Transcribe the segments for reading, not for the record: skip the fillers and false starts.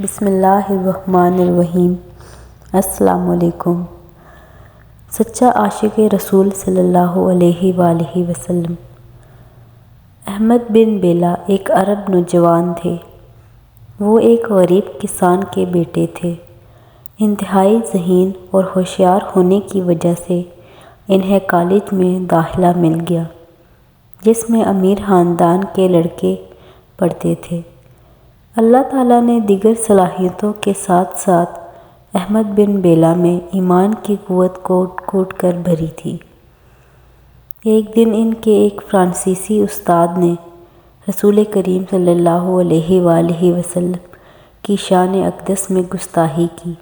بسم اللہ الرحمن الرحیم۔ السلام علیکم۔ سچا عاشق رسول صلی اللہ علیہ وآلہ وسلم۔ احمد بن بیلہ ایک عرب نوجوان تھے۔ وہ ایک غریب کسان کے بیٹے تھے۔ انتہائی ذہین اور ہوشیار ہونے کی وجہ سے انہیں کالج میں داخلہ مل گیا، جس میں امیر خاندان کے لڑکے پڑھتے تھے۔ اللہ تعالیٰ نے دیگر صلاحیتوں کے ساتھ ساتھ احمد بن بیلہ میں ایمان کی قوت کوٹ کوٹ کر بھری تھی۔ ایک دن ان کے ایک فرانسیسی استاد نے رسول کریم صلی اللہ علیہ وآلہ وسلم کی شان اقدس میں گستاخی کی۔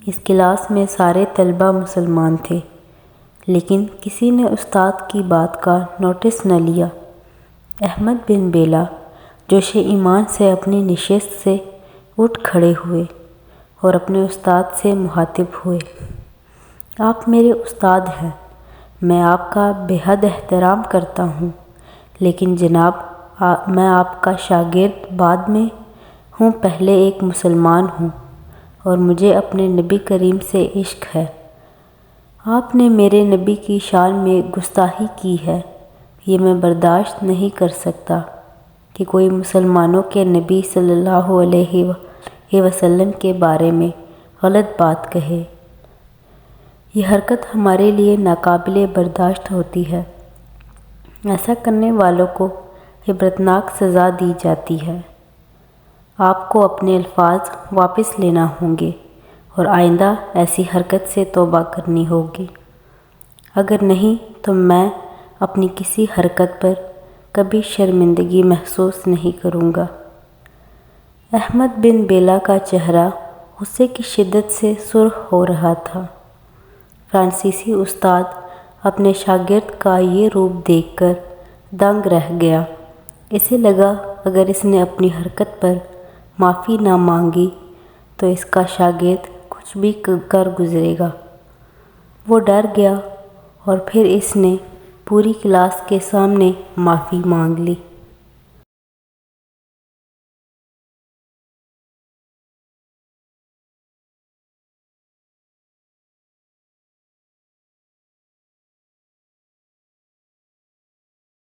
اس کلاس میں سارے طلبہ مسلمان تھے، لیکن کسی نے استاد کی بات کا نوٹس نہ لیا۔ احمد بن بیلہ جوش ایمان سے اپنی نشست سے اٹھ کھڑے ہوئے اور اپنے استاد سے مخاطب ہوئے: آپ میرے استاد ہیں، میں آپ کا بے حد احترام کرتا ہوں، لیکن جناب میں آپ کا شاگرد بعد میں ہوں، پہلے ایک مسلمان ہوں اور مجھے اپنے نبی کریم سے عشق ہے۔ آپ نے میرے نبی کی شان میں گستاخی کی ہے، یہ میں برداشت نہیں کر سکتا کہ کوئی مسلمانوں کے نبی صلی اللہ علیہ وسلم کے بارے میں غلط بات کہے۔ یہ حرکت ہمارے لیے ناقابل برداشت ہوتی ہے۔ ایسا کرنے والوں کو عبرتناک سزا دی جاتی ہے۔ آپ کو اپنے الفاظ واپس لینا ہوں گے اور آئندہ ایسی حرکت سے توبہ کرنی ہوگی، اگر نہیں تو میں اپنی کسی حرکت پر کبھی شرمندگی محسوس نہیں کروں گا۔ احمد بن بیلہ کا چہرہ غصے کی شدت سے سرخ ہو رہا تھا۔ فرانسیسی استاد اپنے شاگرد کا یہ روپ دیکھ کر دنگ رہ گیا۔ اسے لگا اگر اس نے اپنی حرکت پر معافی نہ مانگی تو اس کا شاگرد کچھ بھی کر گزرے گا۔ وہ ڈر گیا اور پھر اس نے پوری کلاس کے سامنے معافی مانگ لی۔